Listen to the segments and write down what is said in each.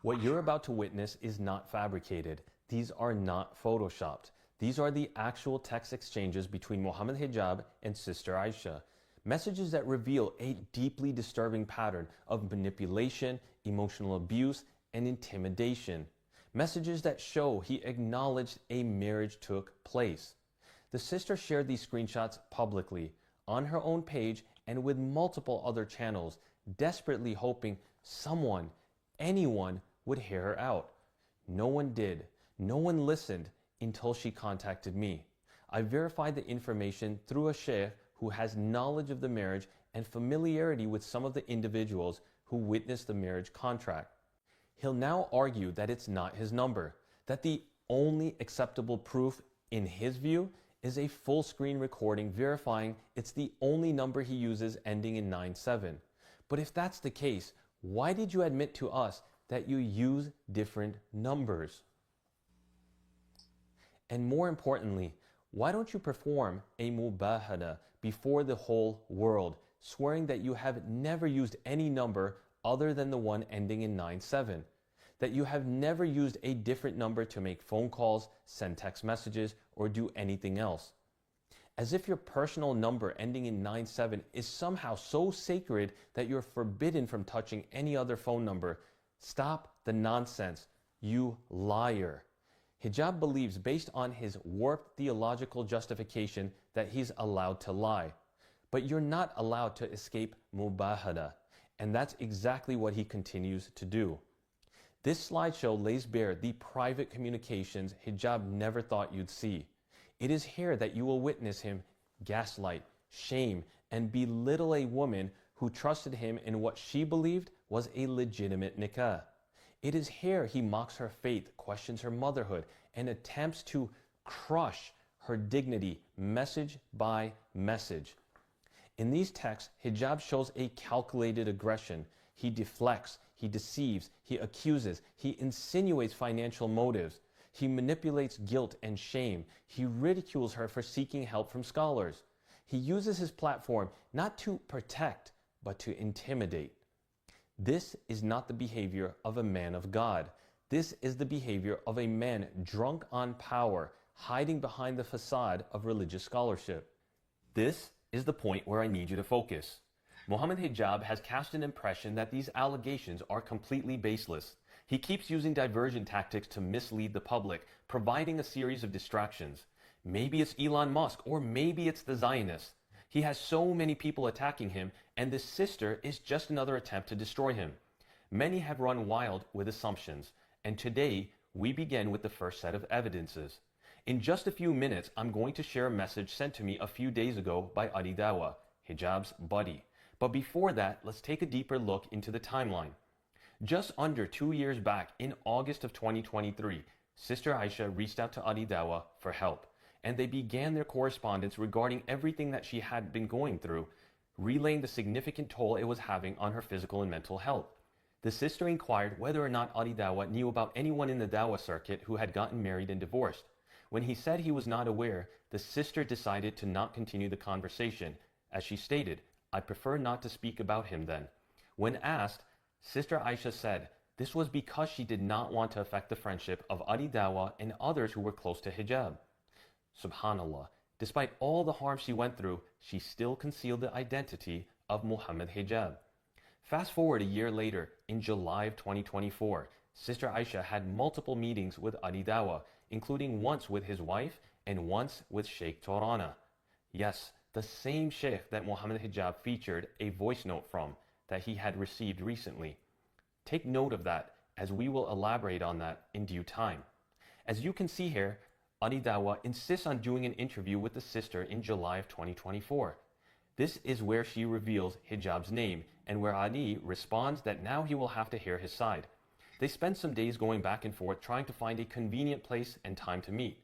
What you're about to witness is not fabricated. These are not photoshopped. These are the actual text exchanges between Mohammed hijab and Sister Aisha. Messages that reveal a deeply disturbing pattern of manipulation, emotional abuse, and intimidation. Messages that show he acknowledged a marriage took place. The sister shared these screenshots publicly, on her own page and with multiple other channels, desperately hoping someone, anyone, would hear her out. No one did. No one listened until she contacted me. I verified the information through a sheikh who has knowledge of the marriage and familiarity with some of the individuals who witnessed the marriage contract. He'll now argue that it's not his number, that the only acceptable proof, in his view, is a full screen recording verifying it's the only number he uses ending in 97. But if that's the case, why did you admit to us that you use different numbers? And more importantly, why don't you perform a mubahada before the whole world, swearing that you have never used any number other than the one ending in 97, that you have never used a different number to make phone calls, send text messages, or do anything else? As if your personal number ending in 97 is somehow so sacred that you're forbidden from touching any other phone number. Stop the nonsense, you liar. Hijab believes, based on his warped theological justification, that he's allowed to lie. But you're not allowed to escape mubahada. And that's exactly what he continues to do. This slideshow lays bare the private communications Hijab never thought you'd see. It is here that you will witness him gaslight, shame, and belittle a woman who trusted him in what she believed was a legitimate nikah. It is here he mocks her faith, questions her motherhood, and attempts to crush her dignity message by message. In these texts, Hijab shows a calculated aggression. He deflects, he deceives, he accuses, he insinuates financial motives. He manipulates guilt and shame. He ridicules her for seeking help from scholars. He uses his platform not to protect, but to intimidate. This is not the behavior of a man of God. This is the behavior of a man drunk on power, hiding behind the facade of religious scholarship. This is the point where I need you to focus. Mohammed hijab has cast an impression that these allegations are completely baseless. He keeps using diversion tactics to mislead the public, providing a series of distractions. Maybe it's Elon Musk, or maybe it's the Zionists. He has so many people attacking him, and this sister is just another attempt to destroy him. Many have run wild with assumptions, and today we begin with the first set of evidences. In just a few minutes, I'm going to share a message sent to me a few days ago by Adi Dawa, Hijab's buddy. But before that, let's take a deeper look into the timeline. Just under 2 years back, in August of 2023, Sister Aisha reached out to Adi Dawa for help, and they began their correspondence regarding everything that she had been going through, relaying the significant toll it was having on her physical and mental health. The sister inquired whether or not Adi Dawa knew about anyone in the Dawa circuit who had gotten married and divorced. When he said he was not aware, the sister decided to not continue the conversation. As she stated, "I prefer not to speak about him then." When asked, Sister Aisha said this was because she did not want to affect the friendship of Adi Dawa and others who were close to hijab. Subhanallah, despite all the harm she went through, she still concealed the identity of Mohammed hijab. Fast forward a year later, in July of 2024, Sister Aisha had multiple meetings with Adi Dawa, including once with his wife and once with Sheikh Torana. Yes, the same sheikh that Mohammed hijab featured a voice note from that he had received recently. Take note of that, as we will elaborate on that in due time. As you can see here, Adi Dawa insists on doing an interview with the sister in July of 2024. This is where she reveals hijab's name, and where Adi responds that now he will have to hear his side. They spend some days going back and forth trying to find a convenient place and time to meet.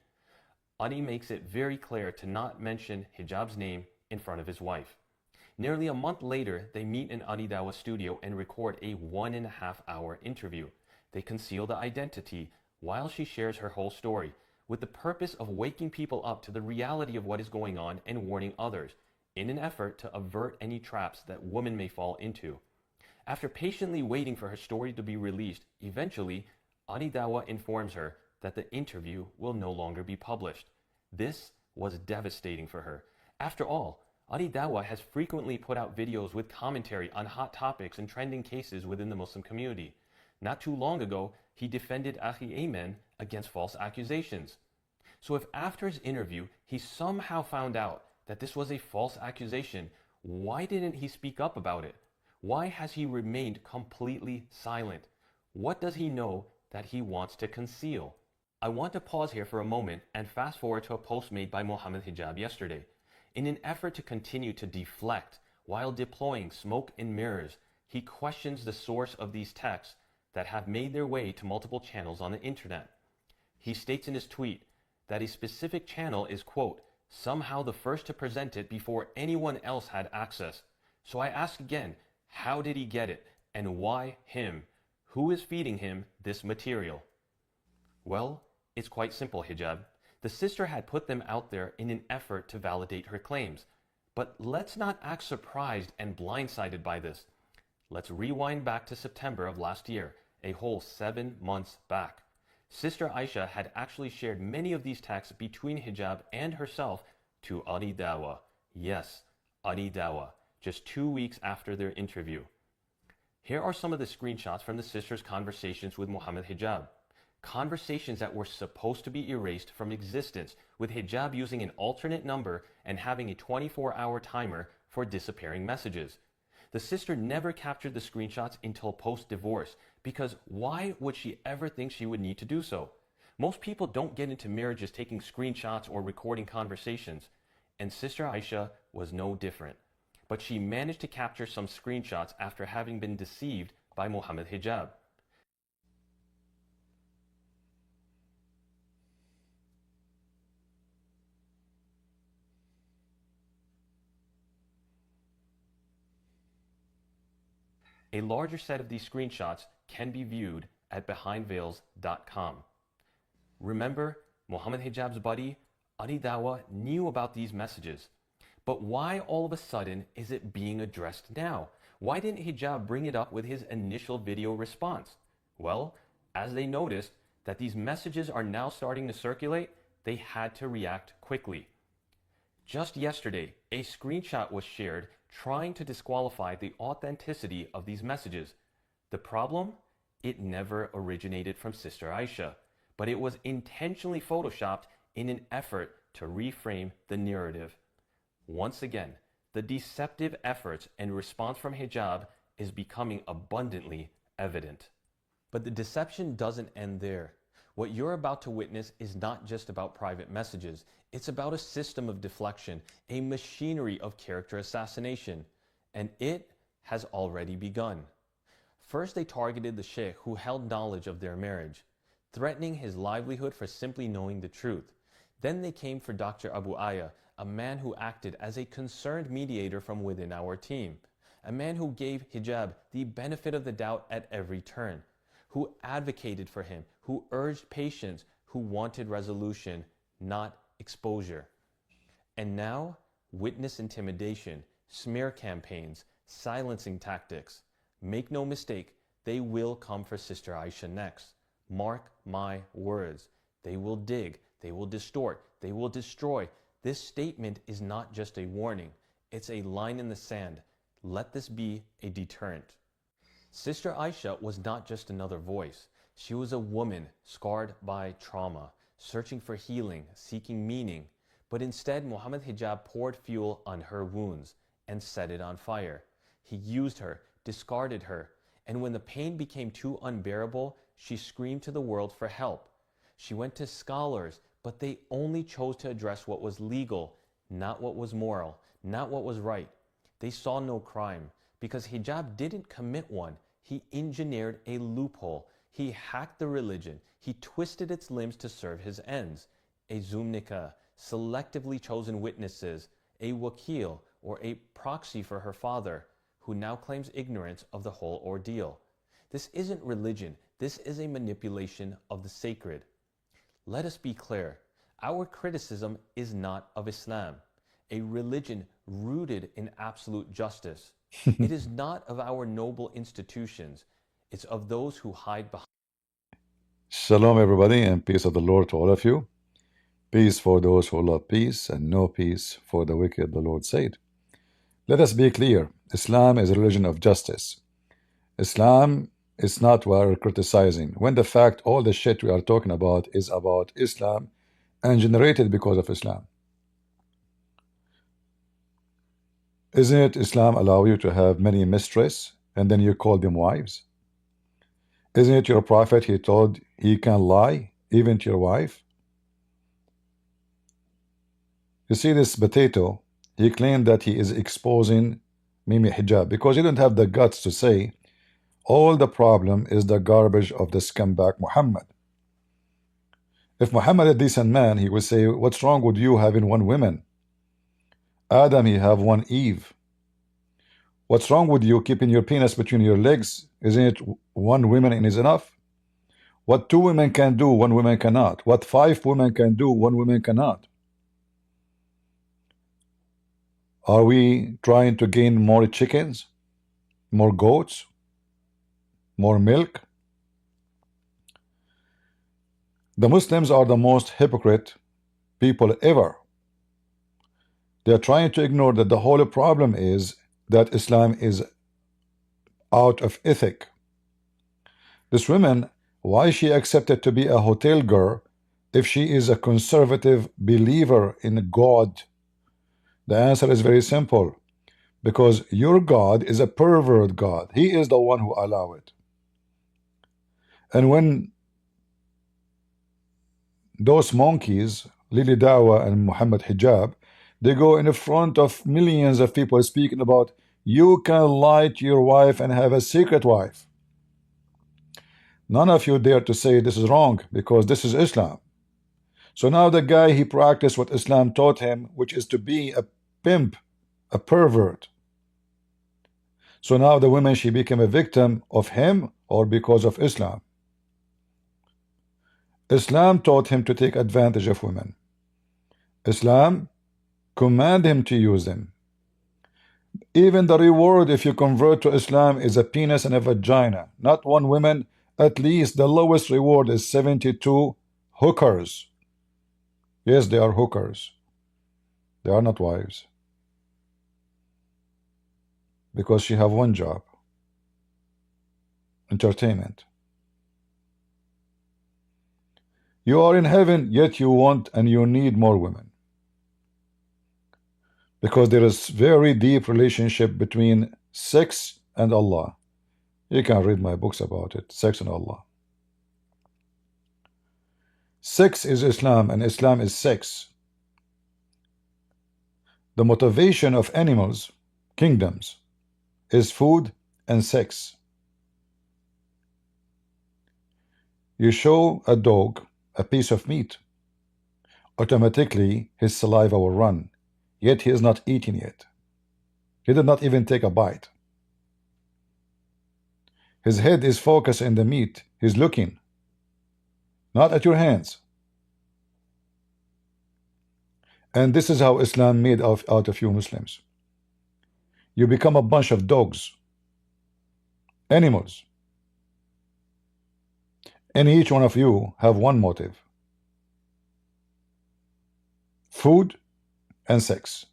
Adi makes it very clear to not mention hijab's name in front of his wife. Nearly a month later, they meet in Adi Dawa's studio and record a 1.5-hour interview. They conceal the identity while she shares her whole story, with the purpose of waking people up to the reality of what is going on and warning others, in an effort to avert any traps that women may fall into. After patiently waiting for her story to be released, eventually, Anidawa informs her that the interview will no longer be published. This was devastating for her. After all, Anidawa has frequently put out videos with commentary on hot topics and trending cases within the Muslim community. Not too long ago, he defended Akhi Ayman against false accusations. So if after his interview he somehow found out that this was a false accusation, why didn't he speak up about it? Why has he remained completely silent? What does he know that he wants to conceal? I want to pause here for a moment and fast forward to a post made by Mohammed Hijab yesterday. In an effort to continue to deflect while deploying smoke and mirrors, he questions the source of these texts that have made their way to multiple channels on the internet. He states in his tweet that a specific channel is, quote, somehow the first to present it before anyone else had access. So I ask again, how did he get it? And why him? Who is feeding him this material? Well, it's quite simple, Hijab. The sister had put them out there in an effort to validate her claims. But let's not act surprised and blindsided by this. Let's rewind back to September of last year, a whole 7 months back. Sister Aisha had actually shared many of these texts between Hijab and herself to Anidawa. Yes, Anidawa, just 2 weeks after their interview. Here are some of the screenshots from the sisters' conversations with Mohammed Hijab. Conversations that were supposed to be erased from existence, with Hijab using an alternate number and having a 24-hour timer for disappearing messages. The sister never captured the screenshots until post-divorce, because why would she ever think she would need to do so? Most people don't get into marriages taking screenshots or recording conversations, and Sister Aisha was no different. But she managed to capture some screenshots after having been deceived by Mohammed Hijab. A larger set of these screenshots can be viewed at behindveils.com. Remember, Mohammed Hijab's buddy, Anidawa, knew about these messages. But why all of a sudden is it being addressed now? Why didn't Hijab bring it up with his initial video response? Well, as they noticed that these messages are now starting to circulate, they had to react quickly. Just yesterday, a screenshot was shared trying to disqualify the authenticity of these messages. The problem? It never originated from Sister Aisha, but it was intentionally photoshopped in an effort to reframe the narrative. Once again, the deceptive efforts and response from Hijab is becoming abundantly evident. But the deception doesn't end there. What you're about to witness is not just about private messages. It's about a system of deflection, a machinery of character assassination. And it has already begun. First, they targeted the sheikh who held knowledge of their marriage, threatening his livelihood for simply knowing the truth. Then they came for Dr. Abu Aya, a man who acted as a concerned mediator from within our team, a man who gave Hijab the benefit of the doubt at every turn, who advocated for him, who urged patience, who wanted resolution, not exposure. And now, witness intimidation, smear campaigns, silencing tactics. Make no mistake, they will come for Sister Aisha next. Mark my words. They will dig, they will distort, they will destroy. This statement is not just a warning, it's a line in the sand. Let this be a deterrent. Sister Aisha was not just another voice. She was a woman scarred by trauma, searching for healing, seeking meaning. But instead, Mohammed Hijab poured fuel on her wounds and set it on fire. He used her, discarded her, and when the pain became too unbearable, she screamed to the world for help. She went to scholars, but they only chose to address what was legal, not what was moral, not what was right. They saw no crime, because Hijab didn't commit one. He engineered a loophole. He hacked the religion. He twisted its limbs to serve his ends. A zumnika, selectively chosen witnesses, a wakil, or a proxy for her father, who now claims ignorance of the whole ordeal. This isn't religion. This is a manipulation of the sacred. Let us be clear. Our criticism is not of Islam, a religion rooted in absolute justice. It is not of our noble institutions, it's of those who hide behind. Shalom, everybody, and peace of the Lord to all of you. Peace for those who love peace, and no peace for the wicked, the Lord said. Let us be clear. Islam is a religion of justice. Islam is not what we're criticizing, when the fact all the shit we are talking about is about Islam and generated because of Islam. Isn't it Islam allow you to have many mistresses and then you call them wives? Isn't it your prophet, he told he can lie even to your wife? You see this potato, he claimed that he is exposing Mohammed hijab because he didn't have the guts to say all the problem is the garbage of the scumbag Muhammad. If Muhammad a decent man, he would say, what's wrong with you having one woman? Adam, he have one Eve. What's wrong with you keeping your penis between your legs? Isn't it one woman is enough? What two women can do, one woman cannot. What five women can do, one woman cannot. Are we trying to gain more chickens, more goats, more milk? The Muslims are the most hypocrite people ever. They are trying to ignore that the whole problem is that Islam is out of ethic. This woman, why she accepted to be a hotel girl if she is a conservative believer in God? The answer is very simple. Because your God is a pervert God. He is the one who allow it. And when those monkeys, Lily Dawa and Mohammed hijab, they go in front of millions of people speaking about you can lie to your wife and have a secret wife. None of you dare to say this is wrong because this is Islam. So now the guy, he practiced what Islam taught him, which is to be a pimp, a pervert. So now the woman, she became a victim of him or because of Islam. Islam taught him to take advantage of women. Islam command him to use them. Even the reward if you convert to Islam is a penis and a vagina, not one woman. At least the lowest reward is 72 hookers. Yes, they are hookers. They are not wives. Because she have one job, entertainment. You are in heaven, yet you want and you need more women. Because there is very deep relationship between sex and Allah. You can read my books about it, sex and Allah. Sex is Islam and Islam is sex. The motivation of animals, kingdoms, is food and sex. You show a dog a piece of meat, automatically his saliva will run, yet he is not eating yet. He did not even take a bite. His head is focused in the meat. He's looking, not at your hands. And this is how Islam made out of you Muslims. You become a bunch of dogs, animals. And each one of you have one motive: food and sex.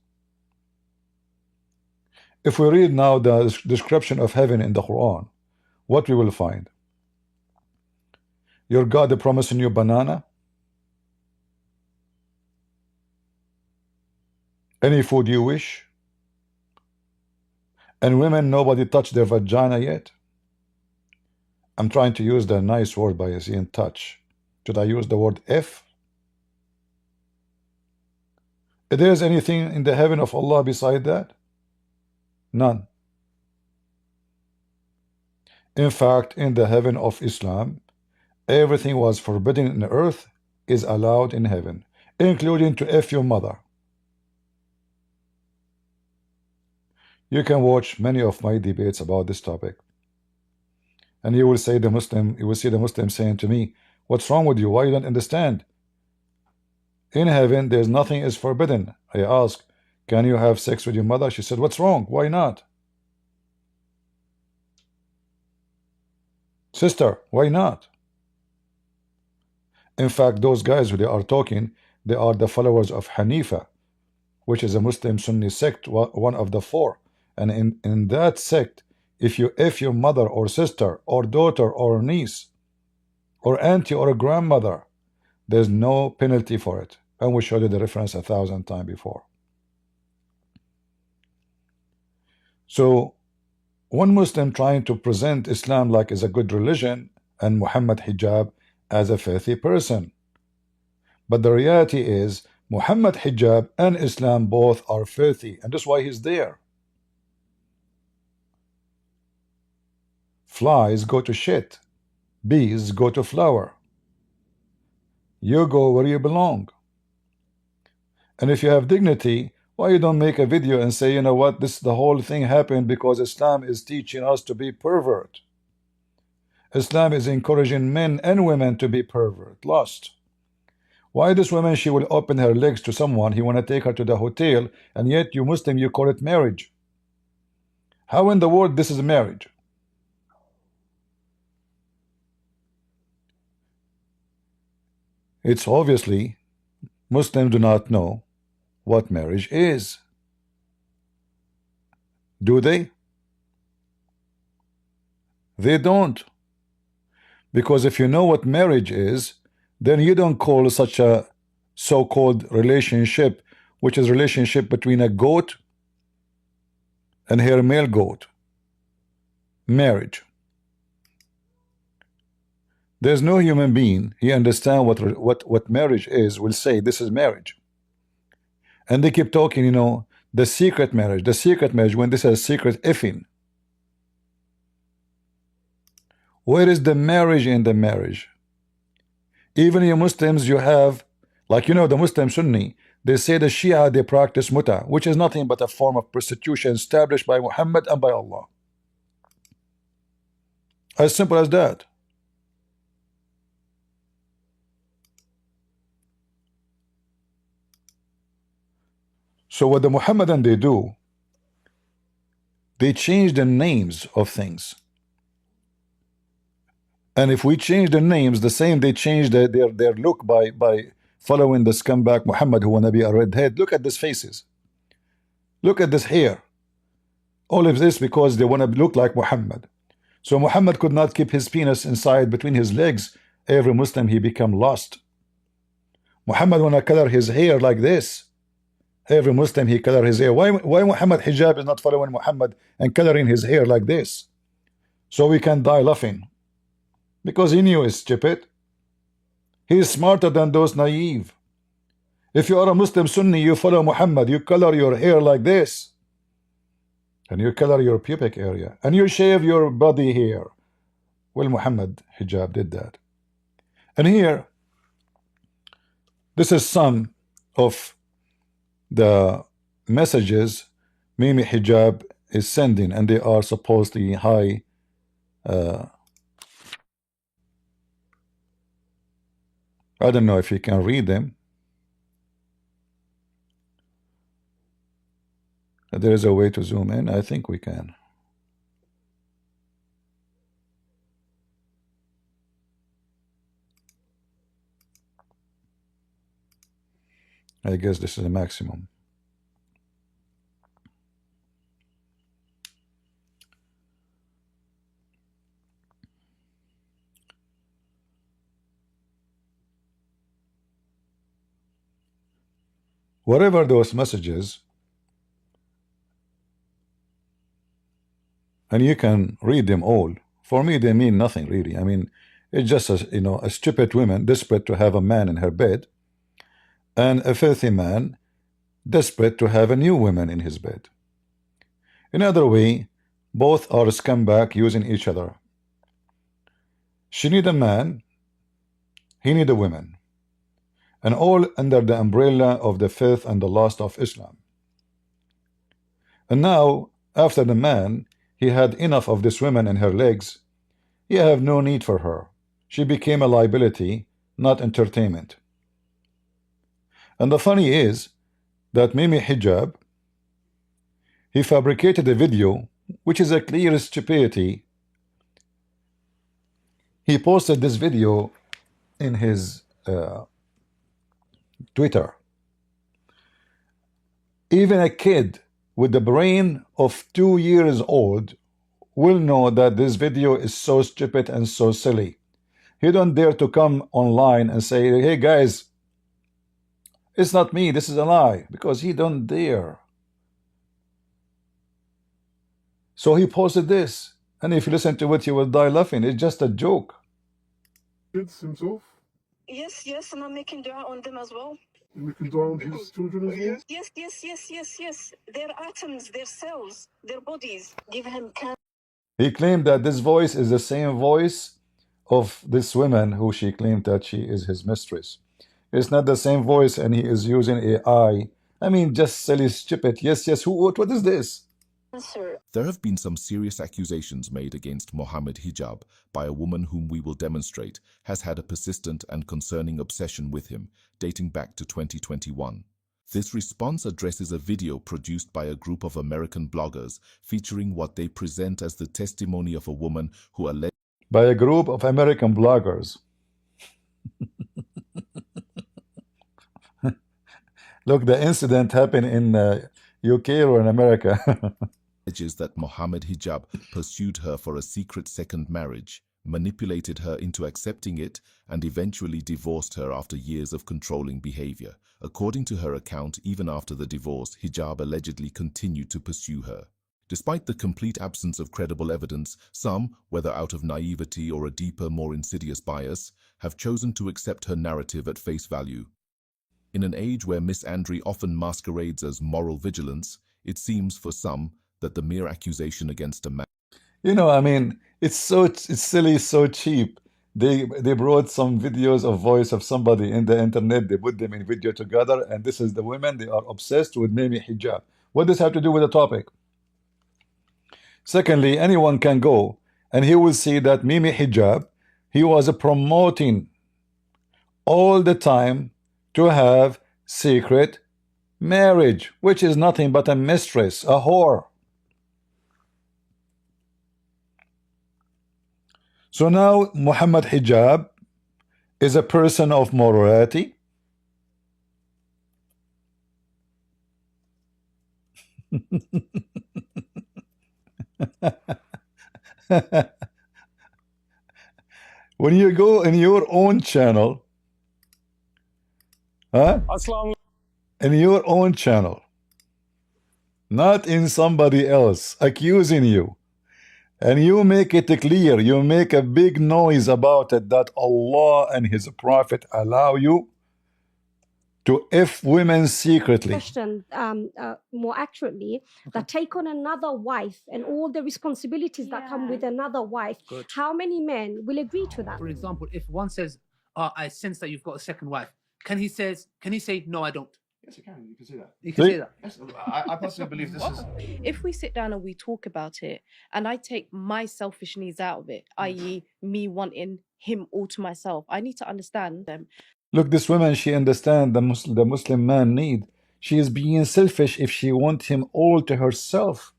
If we read now the description of heaven in the Quran, what we will find? Your God promising you banana, any food you wish, and women, nobody touched their vagina yet. I'm trying to use the nice word by saying touch. Should I use the word if? If there is anything in the heaven of Allah beside that? None. In fact, in the heaven of Islam, everything was forbidden in earth is allowed in heaven, including to F your mother. You can watch many of my debates about this topic, and you will see the Muslim saying to me, what's wrong with you? Why you don't understand? In heaven, there's nothing is forbidden. I ask, can you have sex with your mother? She said, what's wrong? Why not? Sister, why not? In fact, those guys who they are talking, they are the followers of Hanifa, which is a Muslim Sunni sect, one of the four. And in that sect, if your mother or sister or daughter or niece or auntie or a grandmother, there's no penalty for it. And we showed you the reference 1,000 times before. So one Muslim trying to present Islam like is a good religion and Mohammed hijab as a filthy person. But the reality is Mohammed hijab and Islam both are filthy, and that's why he's there. Flies go to shit. Bees go to flower. You go where you belong. And if you have dignity, why you don't make a video and say, you know what, the whole thing happened because Islam is teaching us to be pervert. Islam is encouraging men and women to be pervert, lust. Why this woman, she will open her legs to someone, he want to take her to the hotel, and yet you Muslim, you call it marriage. How in the world this is marriage? It's obviously Muslims do not know what marriage is. Do they? They don't. Because if you know what marriage is, then you don't call such a so-called relationship, which is relationship between a goat and her male goat, marriage. There's no human being, he understand what marriage is, will say this is marriage. And they keep talking, you know, the secret marriage, when this is secret effing. Where is the marriage in the marriage? Even you Muslims, you have, like, you know, the Muslim Sunni, they say the Shia, they practice muta, which is nothing but a form of prostitution established by Muhammad and by Allah. As simple as that. So what the Muhammadan they do, they change the names of things. And if we change the names, the same they change their look by following the scumbag Muhammad who wanna be a redhead. Look at these faces. Look at this hair. All of this because they wanna look like Muhammad. So Muhammad could not keep his penis inside between his legs. Every Muslim he become lost. Muhammad wanna color his hair like this. Every Muslim he color his hair. Why Mohammed hijab is not following Muhammad and coloring his hair like this? So we can die laughing. Because he knew he's stupid. He is smarter than those naive. If you are a Muslim Sunni, you follow Muhammad, you color your hair like this. And you color your pubic area. And you shave your body hair. Well, Muhammad hijab did that. And here, this is some of the messages Mimi hijab is sending, and they are supposedly high I don't know if you can read them. There is a way to zoom in. I think we can. I guess this is the maximum. Whatever those messages, and you can read them all. For me, they mean nothing really. I mean, it's just a stupid woman desperate to have a man in her bed, and a filthy man desperate to have a new woman in his bed. In other way, both are scumbag using each other. She need a man, he need a woman, and all under the umbrella of the filth and the lust of Islam. And now, after the man, he had enough of this woman and her legs, he have no need for her. She became a liability, not entertainment. And the funny is that Mimi hijab, he fabricated a video which is a clear stupidity He posted this video in his Twitter. Even a kid with the brain of 2 years old will know that this video is so stupid and so silly. He don't dare to come online and say, hey guys, it's not me, this is a lie, because he don't dare. So he posted this, and if you listen to it, you will die laughing. It's just a joke. Kids himself? Yes, and I'm making dua on them as well. You're making dua on his children as well? Yes. Their atoms, their cells, their bodies. Give him cancer. He claimed that this voice is the same voice of this woman who she claimed that she is his mistress. It's not the same voice, and he is using AI. I mean, just silly, stupid. Yes, what is this? There have been some serious accusations made against Mohammed hijab by a woman whom we will demonstrate has had a persistent and concerning obsession with him, dating back to 2021. This response addresses a video produced by a group of American bloggers featuring what they present as the testimony of a woman who alleged By a group of American bloggers. Look, the incident happened in UK or in America. alleges that Mohammed hijab pursued her for a secret second marriage, manipulated her into accepting it, and eventually divorced her after years of controlling behavior. According to her account, even after the divorce, hijab allegedly continued to pursue her. Despite the complete absence of credible evidence, some, whether out of naivety or a deeper, more insidious bias, have chosen to accept her narrative at face value. In an age where misandry often masquerades as moral vigilance, it seems for some that the mere accusation against a man. You know, I mean, it's silly, so cheap. They brought some videos of voice of somebody in the internet. They put them in video together, and this is the women. They are obsessed with Mimi hijab. What does this have to do with the topic? Secondly, anyone can go and he will see that Mimi hijab, he was promoting all the time to have secret marriage, which is nothing but a mistress, a whore. So now Mohammed hijab is a person of morality. When you go in your own channel, in your own channel, not in somebody else accusing you, and you make it clear, you make a big noise about it, that Allah and His Prophet allow you to F women secretly. Question more accurately, that take on another wife and all the responsibilities that come with another wife. Good. How many men will agree to that? For example, if one says, I sense that you've got a second wife, can he say, no, I don't? Yes, you can. You can say that. You can See? say that. Yes, I personally believe this is. If we sit down and we talk about it, and I take my selfish needs out of it, i.e., me wanting him all to myself, I need to understand them. Look, this woman, she understands the Muslim man need. She is being selfish if she wants him all to herself.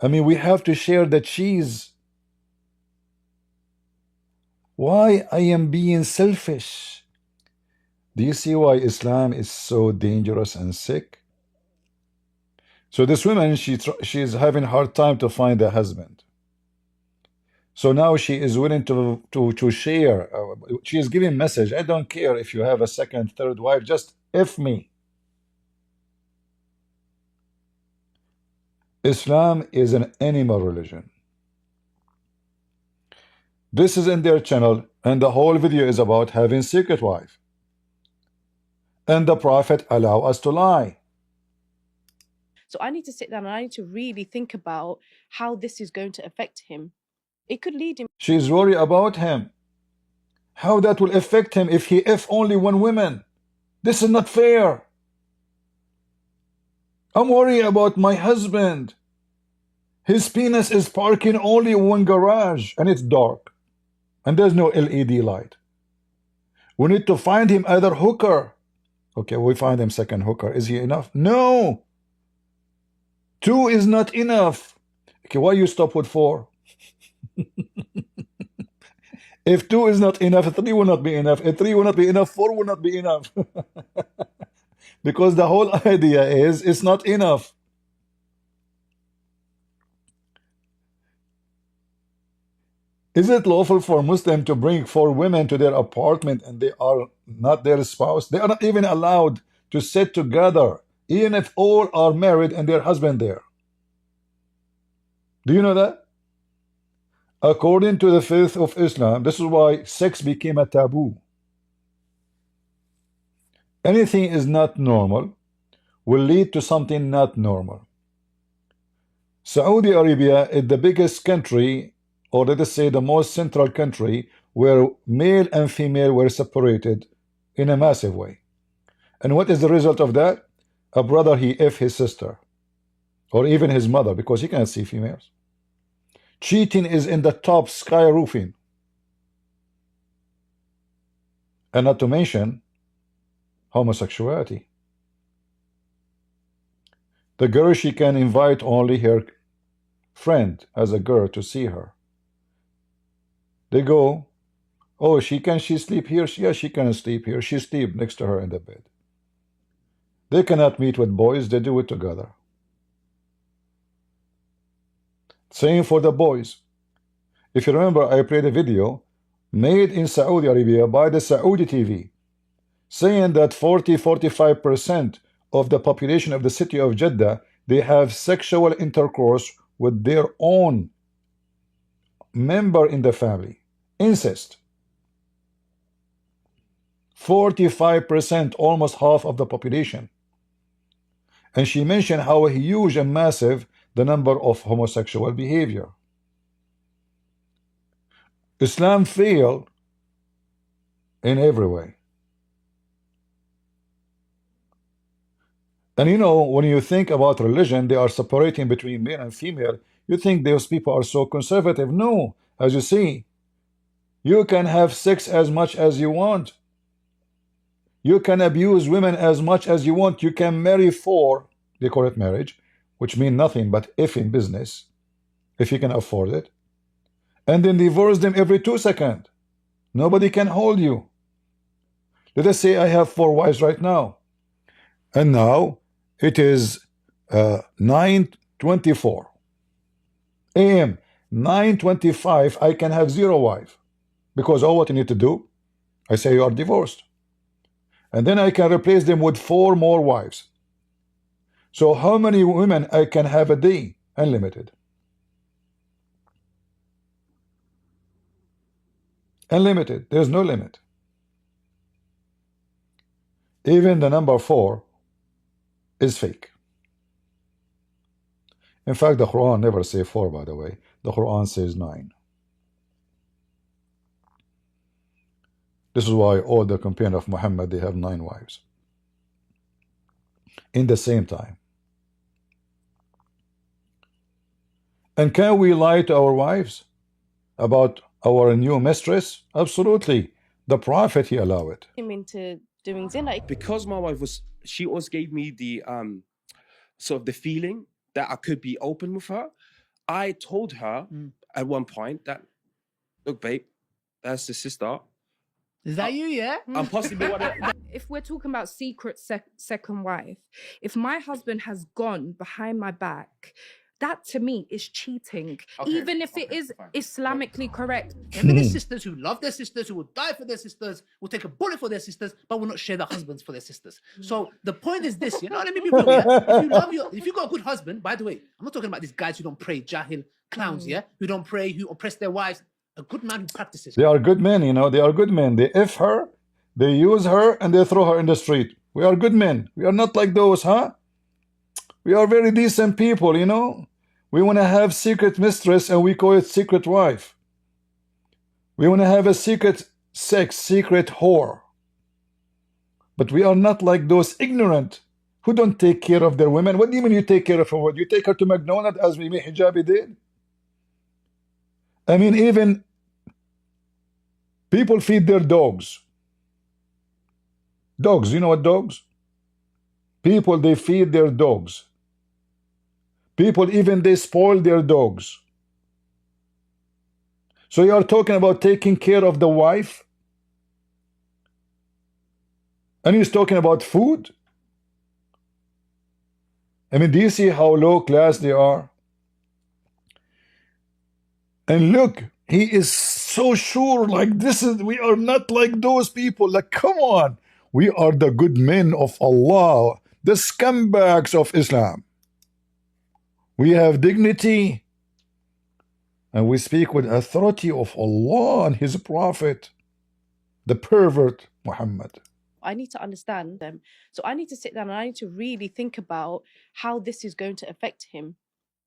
I mean, we have to share the cheese. Why I am being selfish? Do you see why Islam is so dangerous and sick? So this woman, she is having a hard time to find a husband. So now she is willing to share. She is giving message. I don't care if you have a second, third wife. Just F me. Islam is an animal religion. This is in their channel, and the whole video is about having secret wife. And the Prophet allow us to lie. So I need to sit down and I need to really think about how this is going to affect him. It could lead him. She is worried about him. How that will affect him if he F only one woman. This is not fair. I'm worried about my husband. His penis is parking only in one garage, and it's dark. And there's no LED light. We need to find him other hooker. Okay, we find him second hooker. Is he enough? No. 2 is not enough. Okay, why you stop with 4? If 2 is not enough, 3 will not be enough. If 3 will not be enough, 4 will not be enough. Because the whole idea is it's not enough. Is it lawful for a Muslim to bring 4 women to their apartment and they are not their spouse? They are not even allowed to sit together, even if all are married and their husband there. Do you know that? According to the faith of Islam, this is why sex became a taboo. Anything is not normal will lead to something not normal. Saudi Arabia is the biggest country, or let us say the most central country, where male and female were separated in a massive way. And what is the result of that? A brother, he F his sister, or even his mother, because he can't see females. Cheating is in the top, skyroofing. And not to mention homosexuality. The girl, she can invite only her friend as a girl to see her. They go, oh, she sleep here? Yeah, she can sleep here. She sleep next to her in the bed. They cannot meet with boys, they do it together. Same for the boys. If you remember, I played a video made in Saudi Arabia by the Saudi TV, saying that 40–45% of the population of the city of Jeddah, they have sexual intercourse with their own member in the family. Incest. 45%, almost half of the population. And she mentioned how huge and massive the number of homosexual behavior. Islam failed in every way. And you know, when you think about religion, they are separating between male and female. You think those people are so conservative. No, as you see, you can have sex as much as you want. You can abuse women as much as you want. You can marry 4, they call it marriage, which means nothing but if in business, if you can afford it, and then divorce them every 2 seconds. Nobody can hold you. Let us say I have 4 wives right now, and now it is 9:24 a.m. 9:25, I can have 0 wife, because all what you need to do, I say you are divorced, and then I can replace them with 4 more wives. So how many women I can have a day? Unlimited. Unlimited. There's no limit. Even the number 4 is fake. In fact, the Quran never says 4, by the way. The Quran says 9. This is why all the companions of Muhammad, they have 9 wives. In the same time. And can we lie to our wives about our new mistress? Absolutely. The Prophet, he allowed it. Him into doing zina. Because my wife was, she always gave me the sort of the feeling that I could be open with her. I told her at one point that, look, babe, that's the sister. Is that you, yeah? I'm possibly one of... If we're talking about secret second wife, if my husband has gone behind my back, that to me is cheating, even if it is fine. Islamically correct. Feminist sisters who love their sisters, who will die for their sisters, will take a bullet for their sisters, but will not share their husbands for their sisters. So the point is this, you know, let me be real, yeah? If you got a good husband, by the way, I'm not talking about these guys who don't pray, jahil clowns, yeah? Who don't pray, who oppress their wives. A good man who practices. They are good men, you know, they are good men. They F her, they use her, and they throw her in the street. We are good men. We are not like those, huh? We are very decent people, you know. We want to have secret mistress and we call it secret wife. We want to have a secret sex, secret whore. But we are not like those ignorant who don't take care of their women. What do you mean you take care of her? You take her to McDonald's as Mohammed hijab did? I mean, even people feed their dogs. Dogs, you know what dogs? People, they feed their dogs. People, even they spoil their dogs. So you are talking about taking care of the wife, and he's talking about food. I mean, do you see how low class they are? And look, he is so sure, like this is, we are not like those people. Like, come on, we are the good men of Allah, the scumbags of Islam. We have dignity, and we speak with authority of Allah and His Prophet, the pervert Muhammad. I need to understand them. So I need to sit down and I need to really think about how this is going to affect him.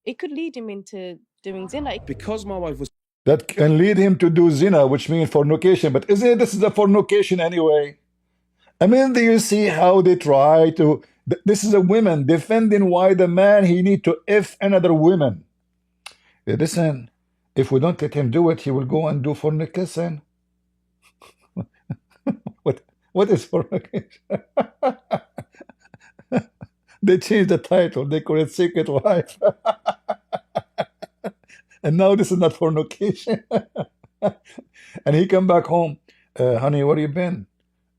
It could lead him into doing zina. Because my wife was... That can lead him to do zina, which means fornication. But isn't this is a fornication anyway? I mean, do you see how they try to... This is a woman defending why the man, he need to F another woman. Listen, if we don't let him do it, he will go and do fornication. What is fornication? They changed the title. They call it Secret Wife. And now this is not fornication. And he come back home. Honey, where you been?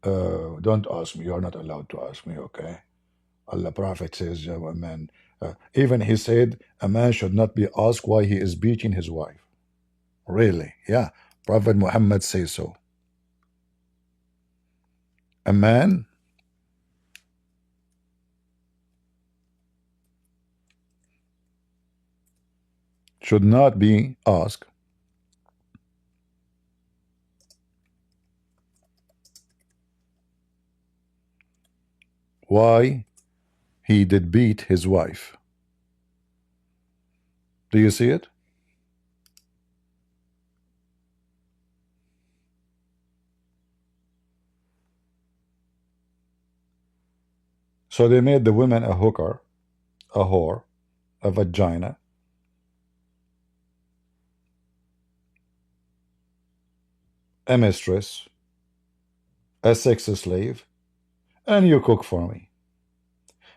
Don't ask me. You're not allowed to ask me, okay? Allah Prophet says, man, even he said, a man should not be asked why he is beating his wife. Really? Yeah. Prophet Muhammad says so. A man should not be asked why he did beat his wife. Do you see it? So they made the women a hooker, a whore, a vagina, a mistress, a sex slave, and you cook for me.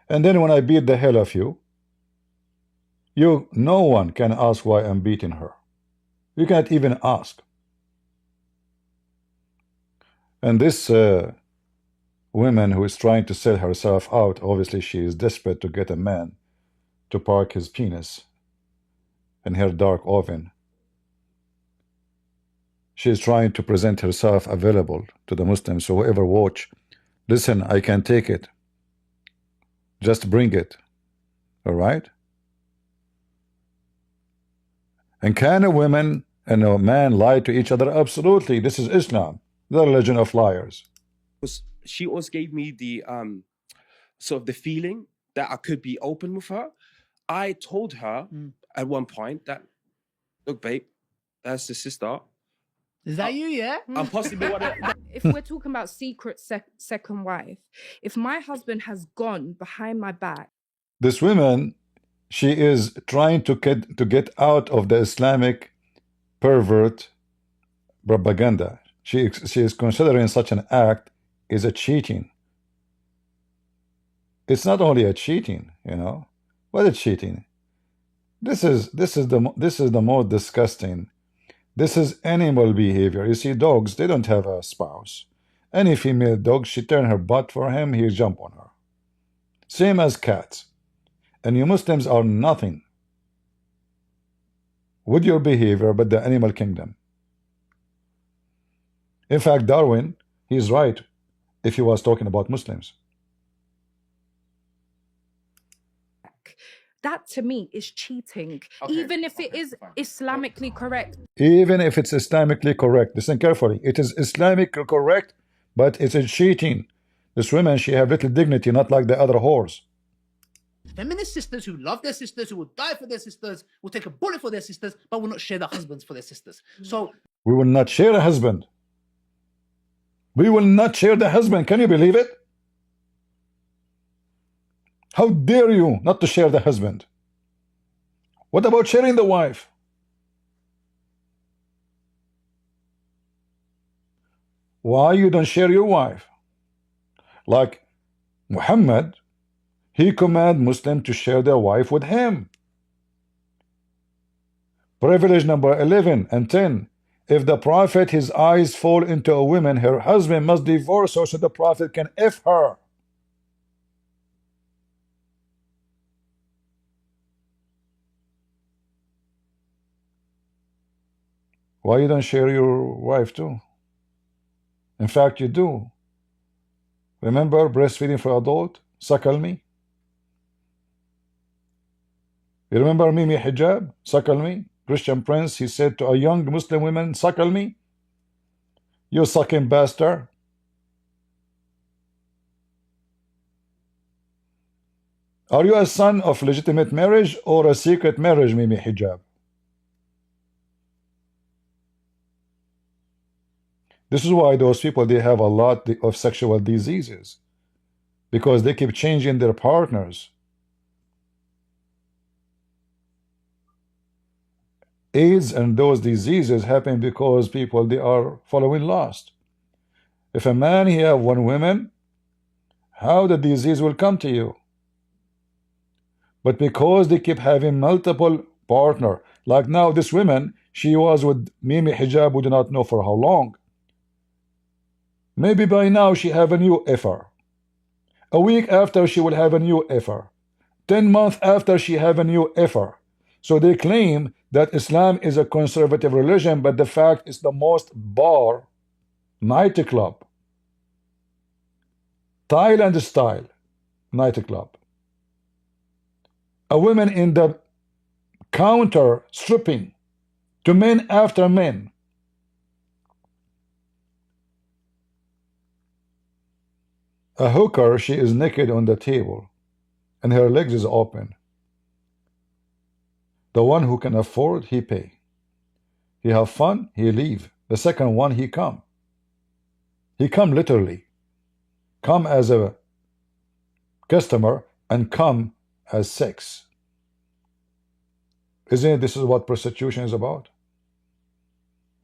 And then when I beat the hell of you, no one can ask why I'm beating her. You can't even ask. And this woman who is trying to sell herself out, obviously she is desperate to get a man to park his penis in her dark oven. She is trying to present herself available to the Muslims. So whoever watch, listen, I can take it. Just bring it. All right? And can a woman and a man lie to each other? Absolutely. This is Islam, the religion of liars. She always gave me the sort of the feeling that I could be open with her. I told her at one point that, look, babe, that's the sister. Is that you, yeah? I'm possibly what If we're talking about secret second wife, if my husband has gone behind my back. This woman, she is trying to get out of the Islamic pervert propaganda. She is considering such an act is a cheating. It's not only a cheating, you know. What is cheating? This is the most disgusting. This is animal behavior. You see, dogs, they don't have a spouse. Any female dog, she turn her butt for him, he jump on her. Same as cats. And you Muslims are nothing with your behavior but the animal kingdom. In fact, Darwin, he's right if he was talking about Muslims. That to me is cheating, even if it is Islamically correct. Even if it's Islamically correct, listen carefully. It is Islamically correct, but it's a cheating. This woman, she have little dignity, not like the other whores. Feminist sisters who love their sisters, who will die for their sisters, will take a bullet for their sisters, but will not share their husbands for their sisters. So we will not share a husband. We will not share the husband. Can you believe it? How dare you not to share the husband? What about sharing the wife? Why you don't share your wife? Like Muhammad, he command Muslim to share their wife with him. Privilege number 11 and 10. If the Prophet, his eyes fall into a woman, her husband must divorce her so the Prophet can F her. Why you don't share your wife too? In fact, you do. Remember breastfeeding for adult? Suckle me. You remember Mohammed hijab? Suckle me. Christian Prince, he said to a young Muslim woman, suckle me. You sucking bastard. Are you a son of legitimate marriage or a secret marriage, Mohammed hijab? This is why those people, they have a lot of sexual diseases, because they keep changing their partners. AIDS and those diseases happen because people, they are following lust. If a man he have one woman, how the disease will come to you? But because they keep having multiple partner, like now this woman, she was with Mohammed hijab, we do not know for how long. Maybe by now she have a new affair. A week after she will have a new affair. 10 months after she have a new affair. So they claim that Islam is a conservative religion, but the fact is the most bar nightclub, Thailand style nightclub. A woman in the counter stripping to men after men. A hooker, she is naked on the table and her legs is open. The one who can afford, he pay. He have fun, he leave. The second one, he come. He come literally. Come as a customer and come as sex. Isn't it this is what prostitution is about?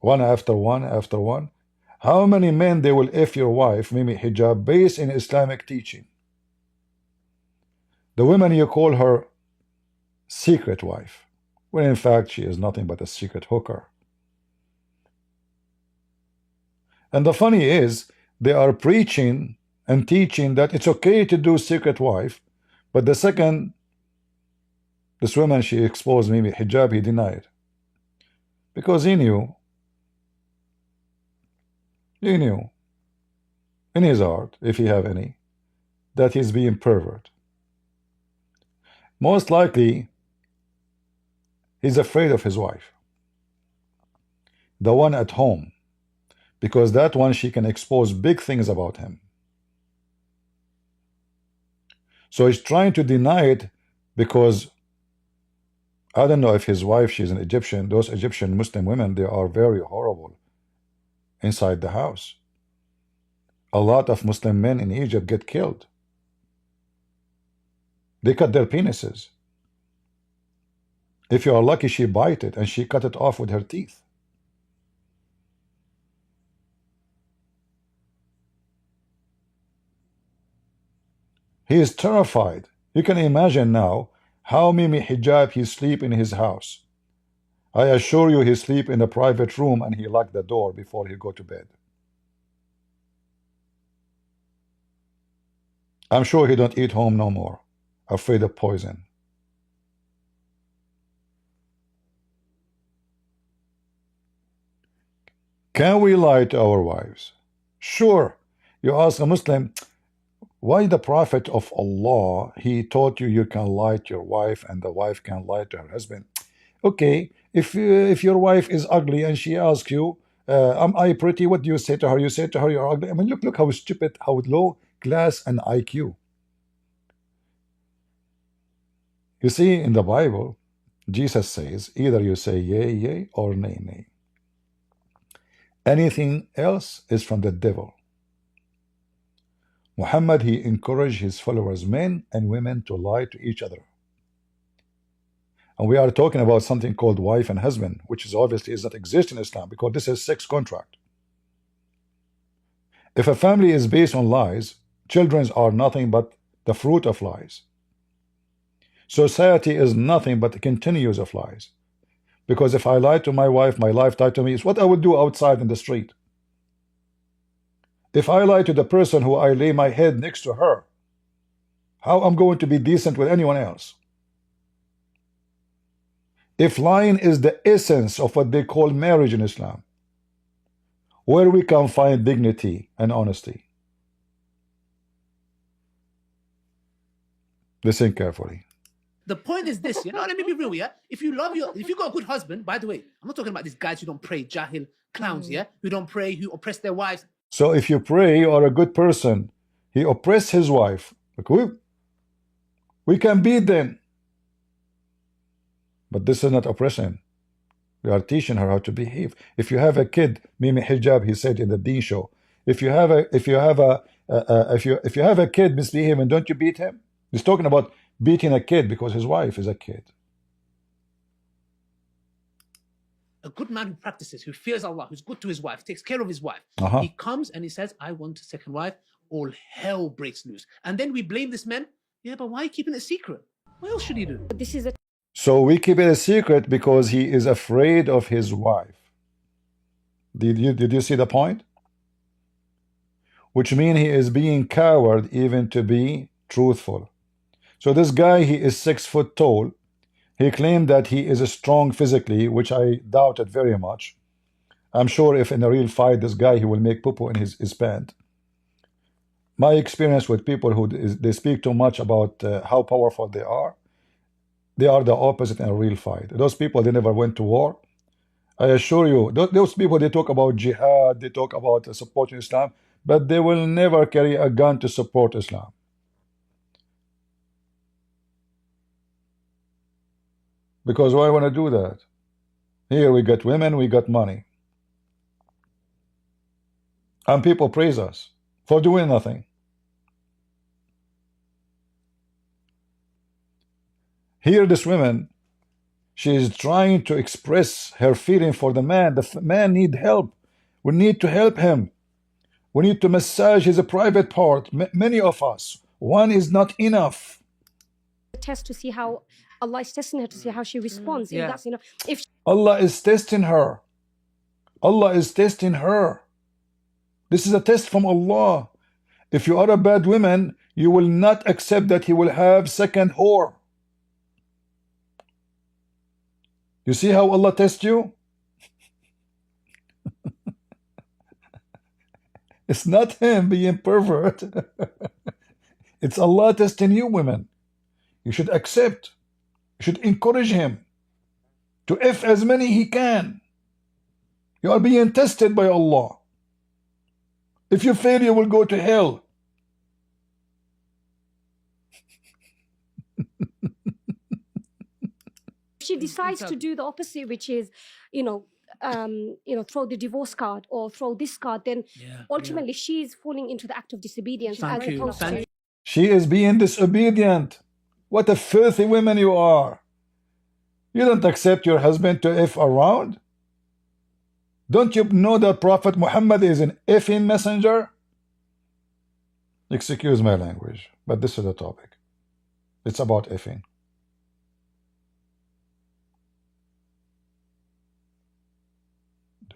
One after one after one. How many men they will F your wife, Mohammed hijab, based in Islamic teaching? The woman you call her secret wife, when in fact she is nothing but a secret hooker. And the funny is, they are preaching and teaching that it's okay to do secret wife, but the second this woman, she exposed Mohammed hijab, he denied. Because he knew in his heart, if he have any, that he's being pervert. Most likely, he's afraid of his wife, the one at home, because that one, she can expose big things about him. So he's trying to deny it because I don't know if his wife, she's an Egyptian. Those Egyptian Muslim women, they are very horrible inside the house. A lot of Muslim men in Egypt get killed. They cut their penises. If you are lucky, she bite it and she cut it off with her teeth. He is terrified. You can imagine now how Mohammed hijab he sleep in his house. I assure you he sleep in a private room and he lock the door before he go to bed. I'm sure he don't eat home no more, afraid of poison. Can we lie to our wives? Sure. You ask a Muslim, why the Prophet of Allah, he taught you can lie to your wife and the wife can lie to her husband. Okay, if your wife is ugly and she asks you, am I pretty? What do you say to her? You say to her, you're ugly. I mean, look how stupid, how low class and IQ. You see, in the Bible, Jesus says, either you say yea, yea, or nay, nay. Anything else is from the devil. Muhammad, he encouraged his followers, men and women, to lie to each other. And we are talking about something called wife and husband, which is obviously does not exist in Islam, because this is sex contract. If a family is based on lies, children are nothing but the fruit of lies. Society is nothing but the continuous of lies. Because if I lie to my wife tied to me. It's what I would do outside in the street. If I lie to the person who I lay my head next to her, how I'm going to be decent with anyone else? If lying is the essence of what they call marriage in Islam, where we can find dignity and honesty? Listen carefully. The point is this, let me be real, yeah? If you got a good husband, by the way, I'm not talking about these guys who don't pray, jahil clowns, yeah? Who don't pray, who oppress their wives. So if you pray you are a good person, he oppressed his wife. Like, we can beat them. But this is not oppression. We are teaching her how to behave. If you have a kid, Mohammed hijab, he said in the Deen show, if you have a kid misbehaving, don't you beat him? He's talking about beating a kid because his wife is a kid. A good man who practices, who fears Allah, who's good to his wife, takes care of his wife. He comes and he says, I want a second wife. All hell breaks loose. And then we blame this man. Yeah, but why are you keeping it secret? What else should he do? This is a So we keep it a secret because he is afraid of his wife. Did you see the point? Which means he is being coward even to be truthful. So this guy, he is 6 foot tall. He claimed that he is strong physically, which I doubted very much. I'm sure if in a real fight, this guy, he will make poo-poo in his pant. My experience with people who they speak too much about how powerful they are the opposite in a real fight. Those people, they never went to war. I assure you, those people, they talk about jihad, they talk about supporting Islam, but they will never carry a gun to support Islam. Because why want to do that? Here we got women, we got money. And people praise us for doing nothing. Here this woman, she is trying to express her feeling for the man. The man need help. We need to help him. We need to massage his private part. Many of us. One is not enough. test to see how Allah is testing her to see how she responds. Yeah. If that's if Allah is testing her. Allah is testing her. This is a test from Allah. If you are a bad woman, you will not accept that he will have second whore. You see how Allah tests you? It's not him being pervert. It's Allah testing you, women. You should accept. You should encourage him to F as many he can. You are being tested by Allah. If you fail, you will go to hell. she decides to do the opposite, which is, throw the divorce card or throw this card, then ultimately she's falling into the act of disobedience. Thank you. Thank you. She is being disobedient. What a filthy woman you are. You don't accept your husband to F around? Don't you know that Prophet Muhammad is an effing messenger? Excuse my language, but this is the topic. It's about effing.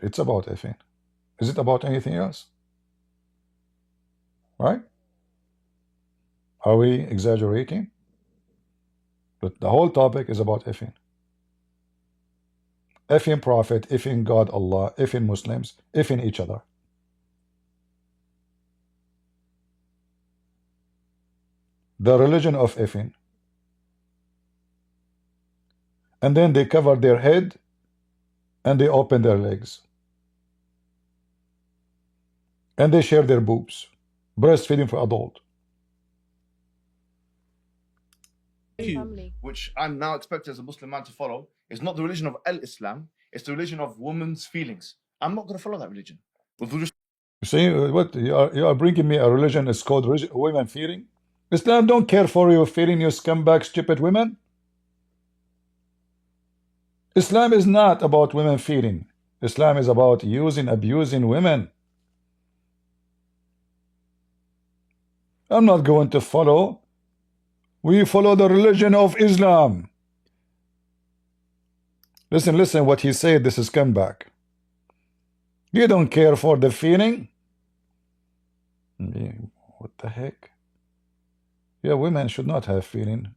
It's about effing. Is it about anything else? Right? Are we exaggerating? But the whole topic is about effing. Effing Prophet, effing God, Allah, effing Muslims, effing each other. The religion of effing. And then they cover their head and they open their legs. And they share their boobs. Breastfeeding for adult. Which I'm now expected as a Muslim man to follow, is not the religion of Al-Islam, it's the religion of women's feelings. I'm not going to follow that religion. You see, what you are bringing me a religion is called women feeling. Islam don't care for your feeling, you scumbag, stupid women. Islam is not about women feeling. Islam is about abusing women. I'm not going to follow. We follow the religion of Islam. Listen what he said. This is comeback. You don't care for the feeling? Yeah, what the heck? Yeah, women should not have feeling.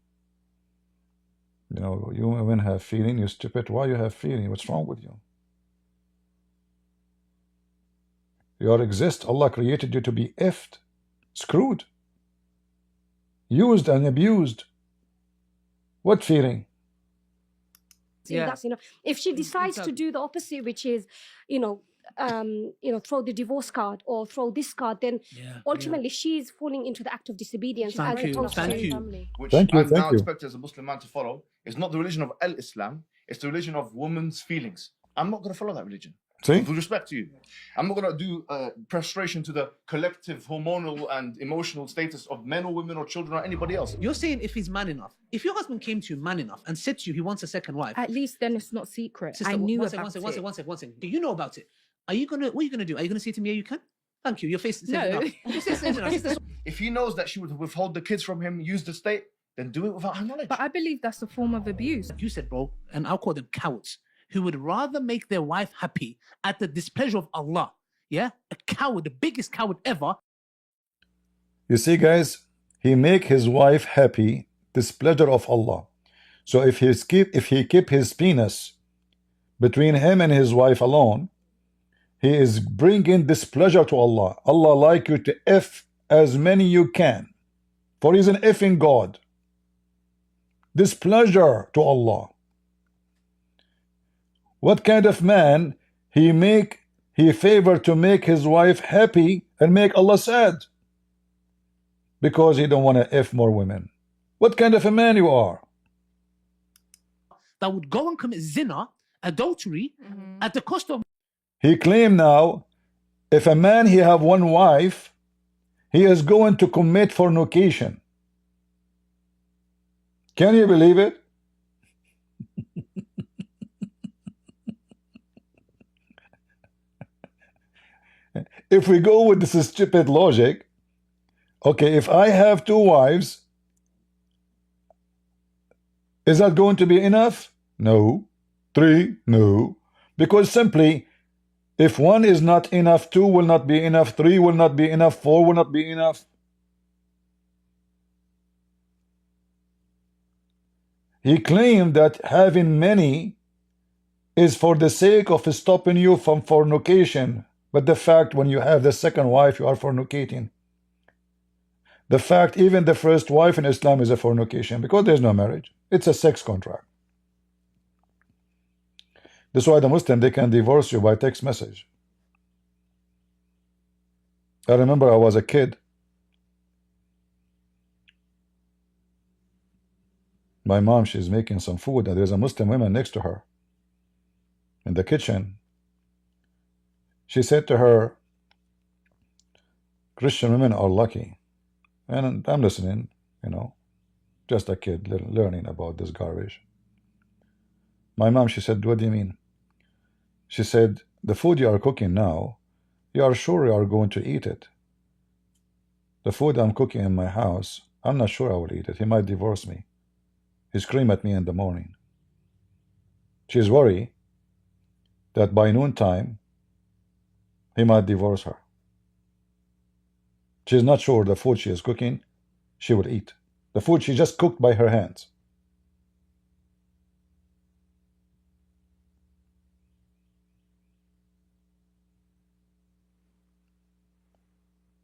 You know, you women have feeling, you stupid. Why you have feeling? What's wrong with you? You are exist. Allah created you to be effed, screwed, used and abused. What feeling? Yeah. That's enough. If she decides to do the opposite, which is, throw the divorce card or throw this card, then ultimately she's falling into the act of disobedience. Thank as you. opposed Thank to you. family. Which Thank you, I'm thank now you. expected as a Muslim man to follow is not the religion of Islam, it's the religion of women's feelings. I'm not going to follow that religion. See? With respect to you, I'm not going to do prostration to the collective hormonal and emotional status of men or women or children or anybody else. You're saying if he's man enough. If your husband came to you man enough and said to you he wants a second wife, At least then it's not secret. sister, I knew one about second, it. one second. Do you know about it? What are you gonna do? Are you gonna say to me, yeah, you can? Thank you. Your face says No. enough. Your face says enough. Sister, If he knows that she would withhold the kids from him, use the state, then do it without her knowledge. But I believe that's a form of abuse. you said, bro, and I'll call them cowards, who would rather make their wife happy at the displeasure of Allah. Yeah? A coward, the biggest coward ever. You see, guys, he make his wife happy, displeasure of Allah. So if he keep his penis between him and his wife alone, he is bringing displeasure to Allah. Allah like you to F as many you can, for he's an effing God. Displeasure to Allah. What kind of man he favor to make his wife happy and make Allah sad? Because he don't want to F more women. What kind of a man you are? That would go and commit zina, adultery, at the cost of. He claim now, if a man he have one wife, he is going to commit fornication. Can you believe it? If we go with this stupid logic, okay, if I have two wives, is that going to be enough? No. Three? No. Because simply, if one is not enough, two will not be enough, three will not be enough, four will not be enough. He claimed that having many is for the sake of stopping you from fornication. But the fact when you have the second wife, you are fornicating. The fact even the first wife in Islam is a fornication because there's no marriage. It's a sex contract. That's why the Muslim, they can divorce you by text message. I remember I was a kid. My mom, she's making some food and there's a Muslim woman next to her in the kitchen. She said to her, Christian women are lucky. And I'm listening, just a kid learning about this garbage. My mom, she said, what do you mean? She said, the food you are cooking now, you are sure you are going to eat it. The food I'm cooking in my house, I'm not sure I will eat it. He might divorce me. He screamed at me in the morning. She's worried that by noontime, he might divorce her. She's not sure the food she is cooking, she will eat. The food she just cooked by her hands.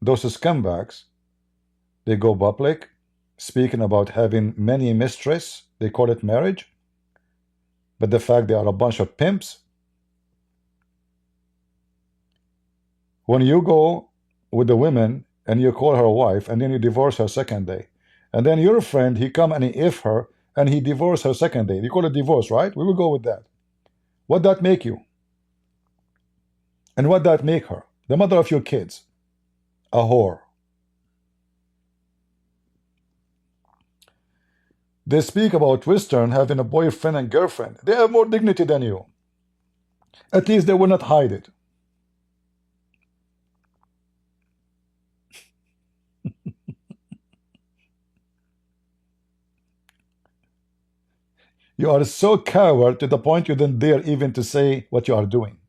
Those scumbags, they go public, speaking about having many mistresses, they call it marriage. But the fact they are a bunch of pimps. When you go with the women and you call her wife and then you divorce her second day, and then your friend, he come and he F her and he divorce her second day. You call it divorce, right? We will go with that. What that make you? And what that make her? The mother of your kids. A whore. They speak about Western having a boyfriend and girlfriend. They have more dignity than you. At least they will not hide it. You are so coward to the point you don't dare even to say what you are doing.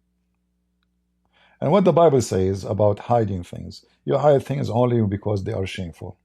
And what the Bible says about hiding things, you hide things only because they are shameful.